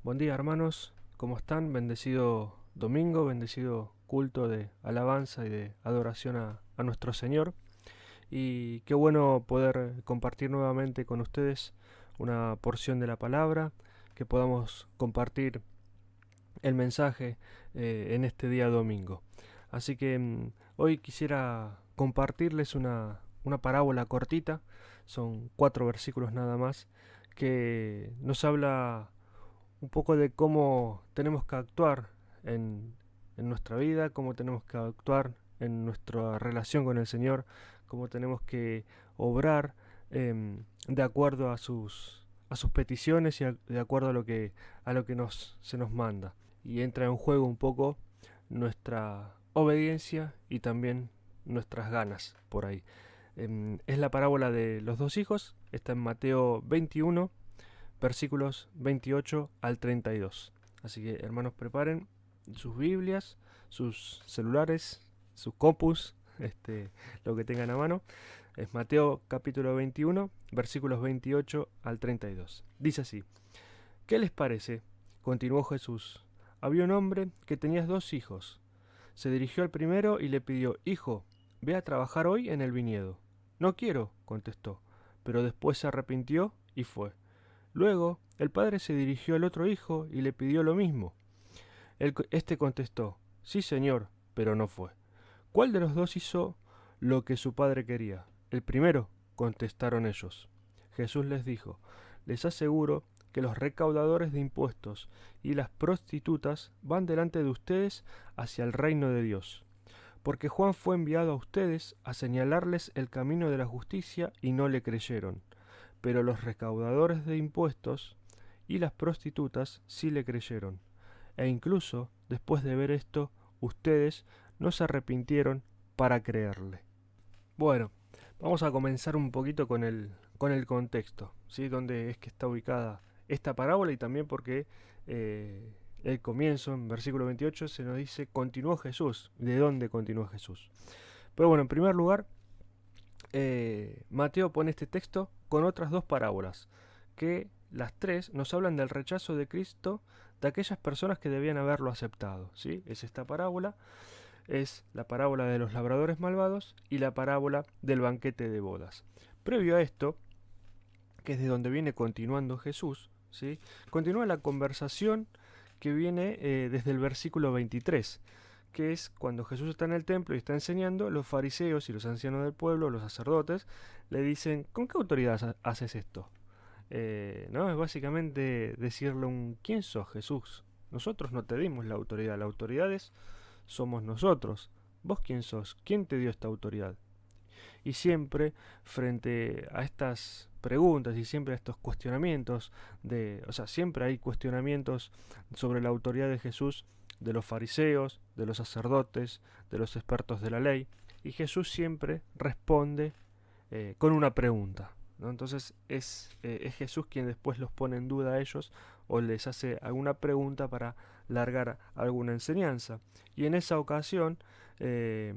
Buen día, hermanos, ¿cómo están? Bendecido domingo, bendecido culto de alabanza y de adoración a nuestro Señor. Y qué bueno poder compartir nuevamente con ustedes una porción de la palabra, que podamos compartir el mensaje en este día domingo. Así que hoy quisiera compartirles una parábola cortita, son 4 versículos nada más, que nos habla un poco de cómo tenemos que actuar en nuestra vida, cómo tenemos que actuar en nuestra relación con el Señor, cómo tenemos que obrar de acuerdo a sus peticiones y de acuerdo a lo que se nos manda. Y entra en juego un poco nuestra obediencia y también nuestras ganas por ahí. Es la parábola de los dos hijos, está en Mateo 21, versículos 28 al 32. Así que hermanos, preparen sus Biblias, sus celulares, sus compus, lo que tengan a mano. Es Mateo capítulo 21, versículos 28 al 32. Dice así: ¿Qué les parece? Continuó Jesús. Había un hombre que tenía 2 hijos. Se dirigió al primero y le pidió: Hijo, ve a trabajar hoy en el viñedo. No quiero, contestó, pero después se arrepintió y fue. Luego, el padre se dirigió al otro hijo y le pidió lo mismo. Este contestó: Sí, señor, pero no fue. ¿Cuál de los dos hizo lo que su padre quería? El primero, contestaron ellos. Jesús les dijo: Les aseguro que los recaudadores de impuestos y las prostitutas van delante de ustedes hacia el reino de Dios. Porque Juan fue enviado a ustedes a señalarles el camino de la justicia y no le creyeron, pero los recaudadores de impuestos y las prostitutas sí le creyeron. E incluso, después de ver esto, ustedes no se arrepintieron para creerle. Bueno, vamos a comenzar un poquito con el contexto, ¿sí? Dónde es que está ubicada esta parábola y también porque el comienzo, en versículo 28, se nos dice: continuó Jesús. ¿De dónde continuó Jesús? Pero bueno, en primer lugar, Mateo pone este texto con otras 2 parábolas, que las tres nos hablan del rechazo de Cristo de aquellas personas que debían haberlo aceptado. ¿Sí? Es esta parábola, es la parábola de los labradores malvados y la parábola del banquete de bodas. Previo a esto, que es de donde viene continuando Jesús, ¿sí? Continúa la conversación que viene desde el versículo 23, que es cuando Jesús está en el templo y está enseñando. Los fariseos y los ancianos del pueblo, los sacerdotes, le dicen: ¿con qué autoridad haces esto? ¿No? Es básicamente decirle ¿quién sos, Jesús? Nosotros no te dimos la autoridad somos nosotros. ¿Vos quién sos? ¿Quién te dio esta autoridad? Y siempre frente a estas preguntas y siempre a estos cuestionamientos siempre hay cuestionamientos sobre la autoridad de Jesús, de los fariseos, de los sacerdotes, de los expertos de la ley, y Jesús siempre responde con una pregunta, ¿no? Entonces es Jesús quien después los pone en duda a ellos o les hace alguna pregunta para largar alguna enseñanza. Y en esa ocasión eh,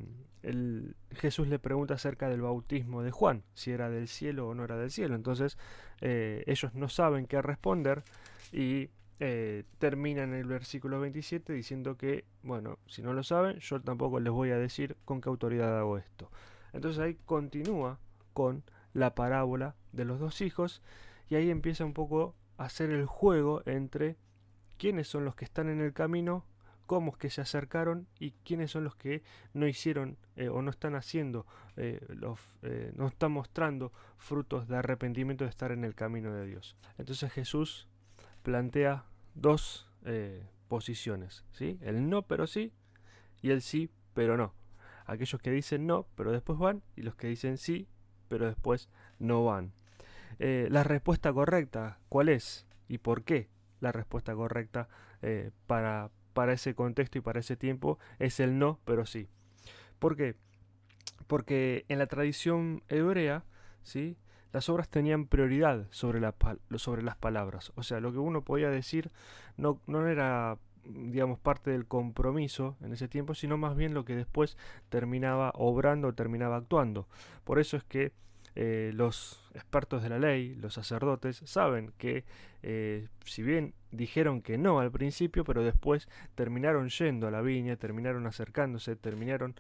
Jesús le pregunta acerca del bautismo de Juan, si era del cielo o no era del cielo. Entonces ellos no saben qué responder y terminan en el versículo 27 diciendo que, bueno, si no lo saben, yo tampoco les voy a decir con qué autoridad hago esto. Entonces ahí continúa con la parábola de los 2 hijos y ahí empieza un poco a hacer el juego entre quiénes son los que están en el camino, cómo es que se acercaron y quiénes son los que no hicieron o no están haciendo, no están mostrando frutos de arrepentimiento de estar en el camino de Dios. Entonces Jesús plantea 2 posiciones, ¿sí? El no pero sí y el sí pero no. Aquellos que dicen no pero después van, y los que dicen sí pero después no van. La respuesta correcta, ¿cuál es? ¿Y por qué la respuesta correcta para ese contexto y para ese tiempo es el no, pero sí? ¿Por qué? Porque en la tradición hebrea, ¿sí?, las obras tenían prioridad sobre las palabras. O sea, lo que uno podía decir no era, digamos, parte del compromiso en ese tiempo, sino más bien lo que después terminaba obrando, terminaba actuando. Por eso es que los expertos de la ley, los sacerdotes, saben que si bien dijeron que no al principio, pero después terminaron yendo a la viña, terminaron acercándose, terminaron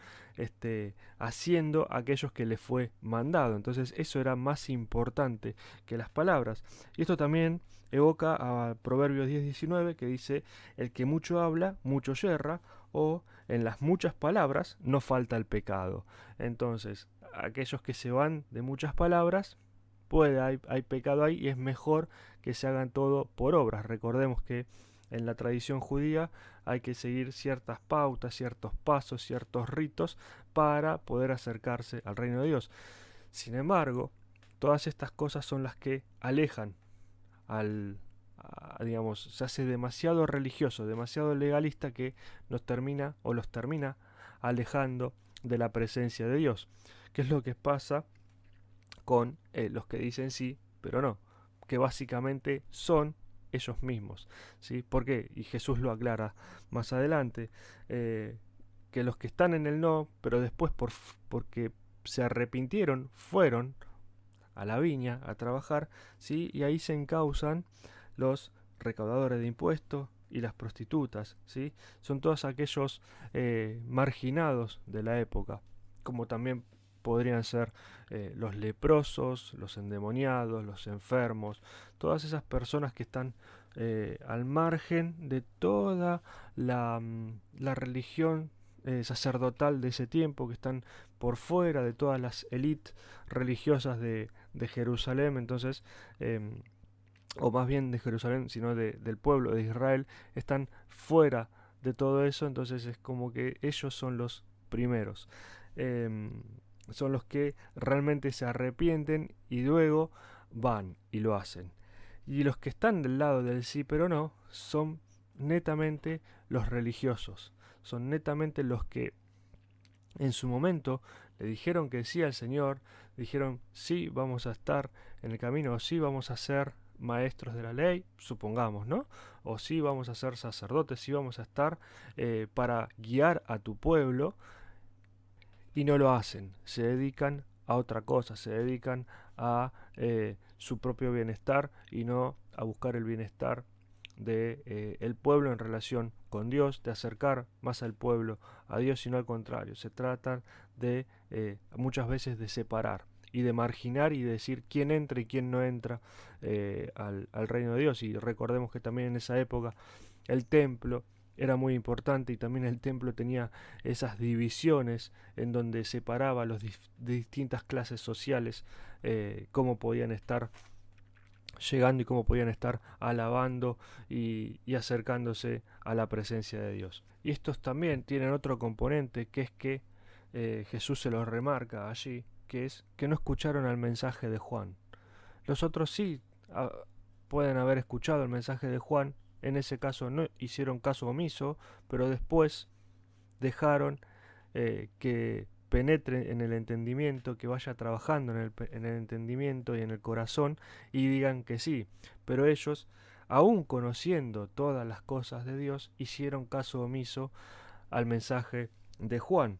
haciendo aquellos que les fue mandado. Entonces eso era más importante que las palabras. Y esto también evoca a Proverbios 10:19, que dice: el que mucho habla, mucho yerra, o en las muchas palabras no falta el pecado. Entonces, aquellos que se van de muchas palabras, hay pecado ahí, y es mejor que se hagan todo por obras. Recordemos que en la tradición judía hay que seguir ciertas pautas, ciertos pasos, ciertos ritos para poder acercarse al reino de Dios. Sin embargo, todas estas cosas son las que alejan digamos, se hace demasiado religioso, demasiado legalista, que nos termina o los termina alejando de la presencia de Dios. ¿Qué es lo que pasa con los que dicen sí, pero no? Que básicamente son ellos mismos, ¿sí? ¿Por qué? Y Jesús lo aclara más adelante, que los que están en el no, pero después porque se arrepintieron, fueron a la viña a trabajar, ¿sí? Y ahí se encausan los recaudadores de impuestos y las prostitutas, ¿sí? Son todos aquellos marginados de la época, como también podrían ser los leprosos, los endemoniados, los enfermos, todas esas personas que están al margen de toda la religión sacerdotal de ese tiempo, que están por fuera de todas las élites religiosas de Jerusalén. Entonces, o más bien de Jerusalén, sino del pueblo de Israel, están fuera de todo eso. Entonces es como que ellos son los primeros, son los que realmente se arrepienten y luego van y lo hacen. Y los que están del lado del sí pero no son netamente los religiosos, son netamente los que en su momento le dijeron que sí al Señor, dijeron sí vamos a estar en el camino, o sí vamos a ser maestros de la ley, supongamos, ¿no? O sí vamos a ser sacerdotes, sí vamos a estar para guiar a tu pueblo, y no lo hacen, se dedican a otra cosa, se dedican a su propio bienestar y no a buscar el bienestar de el pueblo en relación con Dios, de acercar más al pueblo a Dios, sino al contrario. Se trata de muchas veces de separar y de marginar y de decir quién entra y quién no entra al reino de Dios. Y recordemos que también en esa época el templo era muy importante, y también el templo tenía esas divisiones en donde separaba a los de distintas clases sociales, cómo podían estar llegando y cómo podían estar alabando y acercándose a la presencia de Dios. Y estos también tienen otro componente, que es que Jesús se los remarca allí, que es que no escucharon al mensaje de Juan. Los otros sí pueden haber escuchado el mensaje de Juan, en ese caso no hicieron caso omiso, pero después dejaron que penetre en el entendimiento, que vaya trabajando en el entendimiento y en el corazón, y digan que sí. Pero ellos, aún conociendo todas las cosas de Dios, hicieron caso omiso al mensaje de Juan,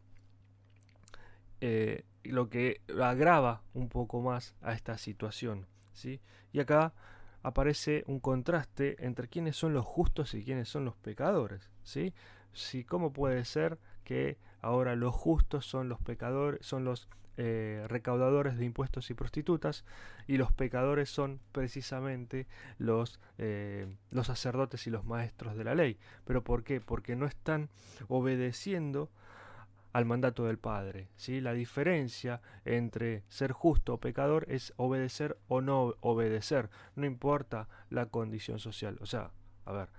lo que agrava un poco más a esta situación, ¿sí? Y acá aparece un contraste entre quiénes son los justos y quiénes son los pecadores, ¿sí? Sí, ¿cómo puede ser que ahora los justos son los pecadores, son los recaudadores de impuestos y prostitutas, y los pecadores son precisamente los sacerdotes y los maestros de la ley? ¿Pero por qué? Porque no están obedeciendo al mandato del Padre, ¿sí? La diferencia entre ser justo o pecador es obedecer o no obedecer, no importa la condición social. O sea, a ver,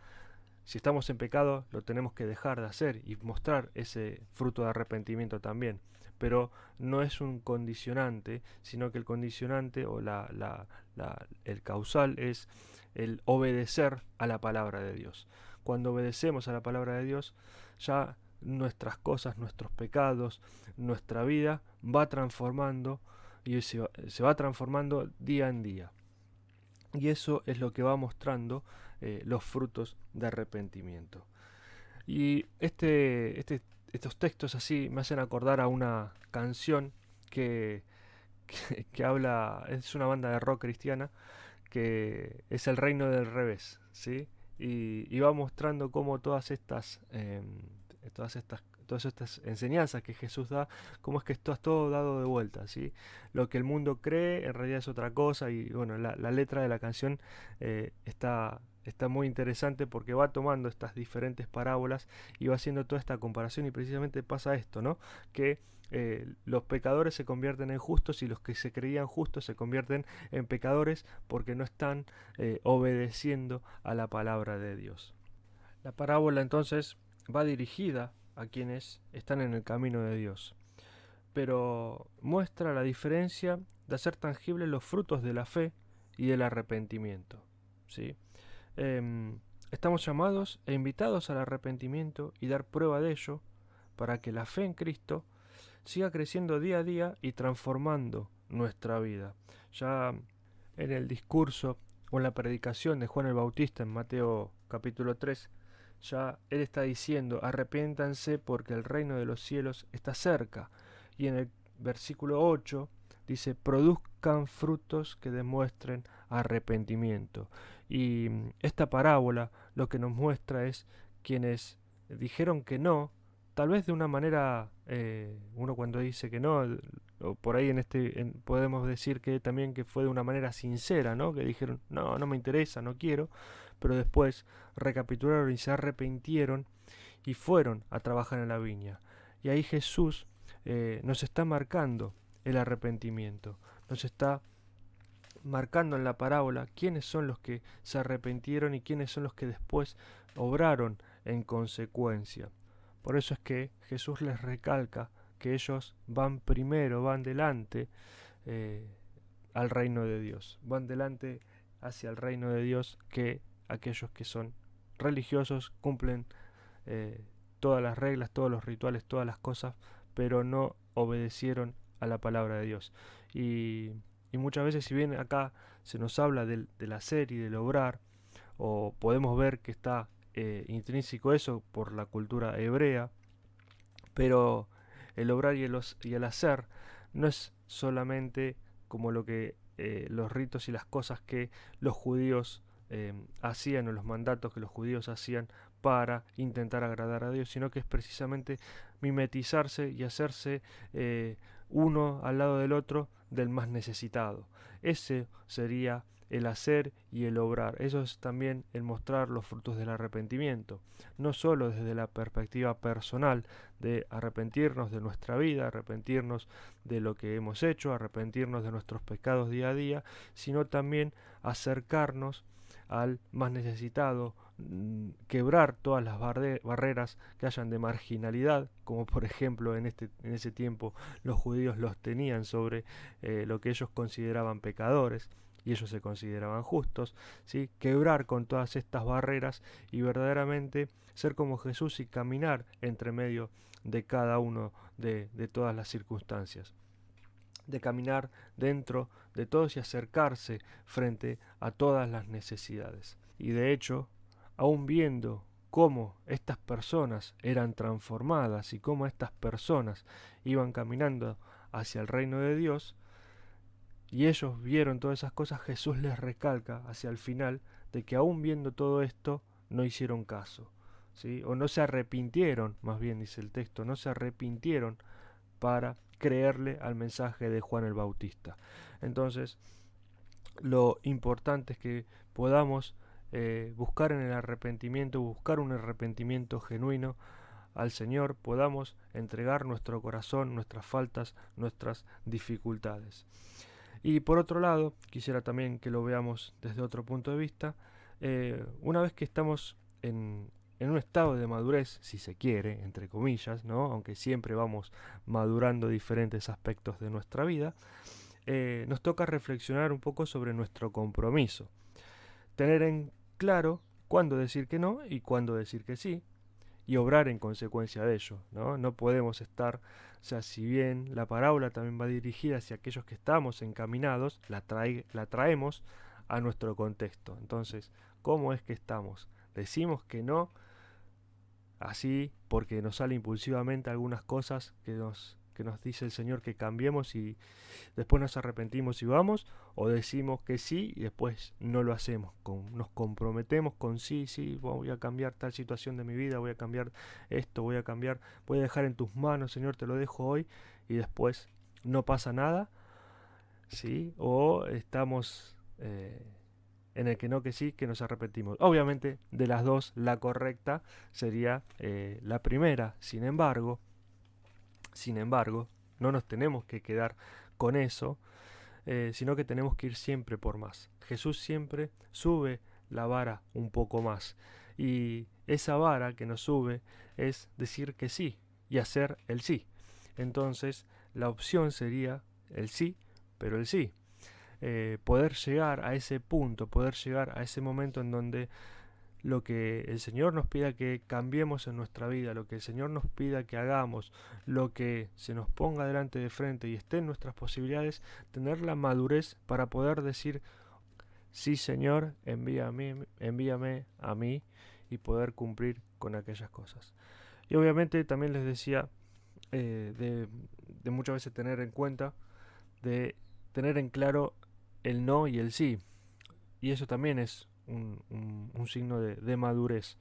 si estamos en pecado lo tenemos que dejar de hacer y mostrar ese fruto de arrepentimiento también, pero no es un condicionante, sino que el condicionante o el causal es el obedecer a la palabra de Dios. Cuando obedecemos a la palabra de Dios, ya nuestras cosas, nuestros pecados, nuestra vida va transformando, y se va transformando día en día. Y eso es lo que va mostrando los frutos de arrepentimiento. Y estos textos así me hacen acordar a una canción que, que habla, es una banda de rock cristiana, que es el reino del revés, ¿sí? Y va mostrando cómo todas estas enseñanzas que Jesús da, cómo es que esto es todo dado de vuelta, ¿sí? Lo que el mundo cree en realidad es otra cosa y bueno, la letra de la canción está muy interesante porque va tomando estas diferentes parábolas y va haciendo toda esta comparación y precisamente pasa esto, ¿no? Que los pecadores se convierten en justos y los que se creían justos se convierten en pecadores porque no están obedeciendo a la palabra de Dios. La parábola entonces va dirigida a quienes están en el camino de Dios, pero muestra la diferencia de hacer tangibles los frutos de la fe y del arrepentimiento. ¿Sí? Estamos llamados e invitados al arrepentimiento y dar prueba de ello para que la fe en Cristo siga creciendo día a día y transformando nuestra vida. Ya en el discurso o en la predicación de Juan el Bautista en Mateo capítulo 3, ya él está diciendo, arrepiéntanse porque el reino de los cielos está cerca. Y en el versículo 8 dice, produzcan frutos que demuestren arrepentimiento. Y esta parábola lo que nos muestra es quienes dijeron que no, tal vez de una manera, uno cuando dice que no, o por ahí podemos decir que también que fue de una manera sincera, ¿no? Que dijeron, no, no me interesa, no quiero, pero después recapitularon y se arrepintieron y fueron a trabajar en la viña. Y ahí Jesús nos está marcando el arrepentimiento, nos está marcando en la parábola quiénes son los que se arrepintieron y quiénes son los que después obraron en consecuencia. Por eso es que Jesús les recalca que ellos van primero, van delante al reino de Dios, van delante hacia el reino de Dios que aquellos que son religiosos, cumplen todas las reglas, todos los rituales, todas las cosas, pero no obedecieron a la palabra de Dios. Y muchas veces, si bien acá se nos habla del hacer y del obrar, o podemos ver que está intrínseco eso por la cultura hebrea, pero el obrar y el hacer no es solamente como lo que los ritos y las cosas que los judíos hacían o los mandatos que los judíos hacían para intentar agradar a Dios, sino que es precisamente mimetizarse y hacerse uno al lado del otro del más necesitado. Ese sería el hacer y el obrar. Eso es también el mostrar los frutos del arrepentimiento, no solo desde la perspectiva personal de arrepentirnos de nuestra vida, arrepentirnos de lo que hemos hecho, arrepentirnos de nuestros pecados día a día, sino también acercarnos al más necesitado, quebrar todas las barreras que hayan de marginalidad, como por ejemplo en ese tiempo los judíos los tenían sobre lo que ellos consideraban pecadores y ellos se consideraban justos, ¿sí? Quebrar con todas estas barreras y verdaderamente ser como Jesús y caminar entre medio de cada uno de todas las circunstancias, de caminar dentro de todos y acercarse frente a todas las necesidades. Y de hecho, aún viendo cómo estas personas eran transformadas y cómo estas personas iban caminando hacia el reino de Dios, y ellos vieron todas esas cosas, Jesús les recalca hacia el final de que aún viendo todo esto no hicieron caso, ¿sí? O no se arrepintieron, más bien dice el texto, no se arrepintieron para creerle al mensaje de Juan el Bautista. Entonces, lo importante es que podamos buscar en el arrepentimiento, buscar un arrepentimiento genuino al Señor, podamos entregar nuestro corazón, nuestras faltas, nuestras dificultades. Y por otro lado, quisiera también que lo veamos desde otro punto de vista, una vez que estamos en un estado de madurez, si se quiere, entre comillas, ¿no? Aunque siempre vamos madurando diferentes aspectos de nuestra vida, nos toca reflexionar un poco sobre nuestro compromiso, tener en claro cuándo decir que no y cuándo decir que sí, y obrar en consecuencia de ello, ¿no? No podemos estar, o sea, si bien la parábola también va dirigida hacia aquellos que estamos encaminados, la traemos a nuestro contexto. Entonces, ¿cómo es que estamos? Decimos que no, así porque nos sale impulsivamente algunas cosas que que nos dice el Señor que cambiemos y después nos arrepentimos y vamos, o decimos que sí y después no lo hacemos, nos comprometemos con sí, voy a cambiar tal situación de mi vida, voy a cambiar esto, voy a dejar en tus manos, Señor, te lo dejo hoy, y después no pasa nada, ¿sí? O estamos en el que no, que sí, que nos arrepentimos. Obviamente, de las dos, la correcta sería la primera. Sin embargo, no nos tenemos que quedar con eso, sino que tenemos que ir siempre por más. Jesús siempre sube la vara un poco más. Y esa vara que nos sube es decir que sí y hacer el sí. Entonces, la opción sería el sí, pero el sí. Poder llegar a ese punto, poder llegar a ese momento en donde lo que el Señor nos pida que cambiemos en nuestra vida, lo que el Señor nos pida que hagamos, lo que se nos ponga delante de frente y esté en nuestras posibilidades, tener la madurez para poder decir, sí Señor, envíame a mí y poder cumplir con aquellas cosas. Y obviamente también les decía de muchas veces tener en cuenta, de tener en claro el no y el sí. Y eso también es un signo de madurez.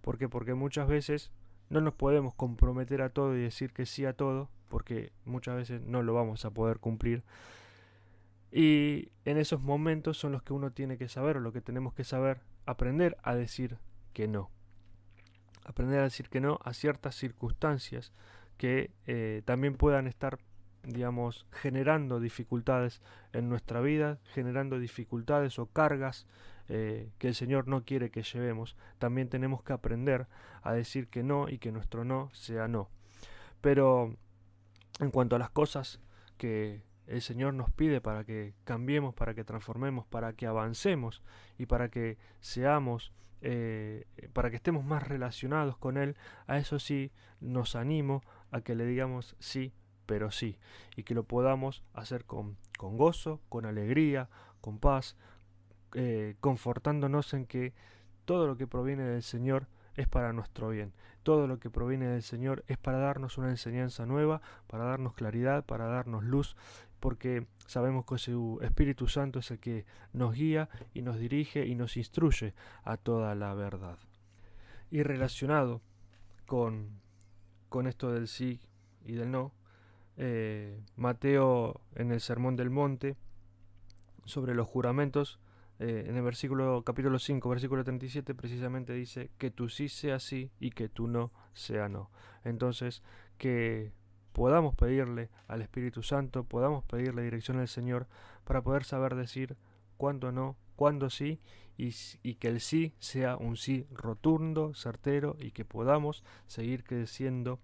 ¿Por qué? Porque muchas veces no nos podemos comprometer a todo y decir que sí a todo, porque muchas veces no lo vamos a poder cumplir. Y en esos momentos son los que uno tiene que saber, o lo que tenemos que saber, aprender a decir que no. Aprender a decir que no a ciertas circunstancias que también puedan estar, digamos, generando dificultades en nuestra vida, generando dificultades o cargas que el Señor no quiere que llevemos. También tenemos que aprender a decir que no y que nuestro no sea no. Pero en cuanto a las cosas que el Señor nos pide para que cambiemos, para que transformemos, para que avancemos y para que seamos, para que estemos más relacionados con Él, a eso sí nos animo a que le digamos sí, pero sí, y que lo podamos hacer con gozo, con alegría, con paz, confortándonos en que todo lo que proviene del Señor es para nuestro bien. Todo lo que proviene del Señor es para darnos una enseñanza nueva, para darnos claridad, para darnos luz, porque sabemos que su Espíritu Santo es el que nos guía y nos dirige y nos instruye a toda la verdad. Y relacionado con esto del sí y del no, Mateo en el Sermón del Monte sobre los juramentos, en el capítulo 5, versículo 37, precisamente dice que tu sí sea sí y que tu no sea no. Entonces, que podamos pedirle al Espíritu Santo, podamos pedirle dirección al Señor para poder saber decir cuándo no, cuándo sí, y que el sí sea un sí rotundo, certero, y que podamos seguir creciendo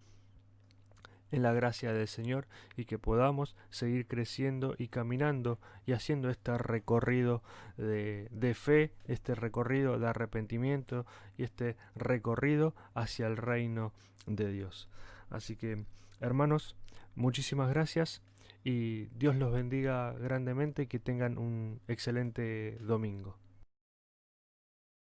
en la gracia del Señor y que podamos seguir creciendo y caminando y haciendo este recorrido de fe, este recorrido de arrepentimiento y este recorrido hacia el reino de Dios. Así que, hermanos, muchísimas gracias y Dios los bendiga grandemente y que tengan un excelente domingo.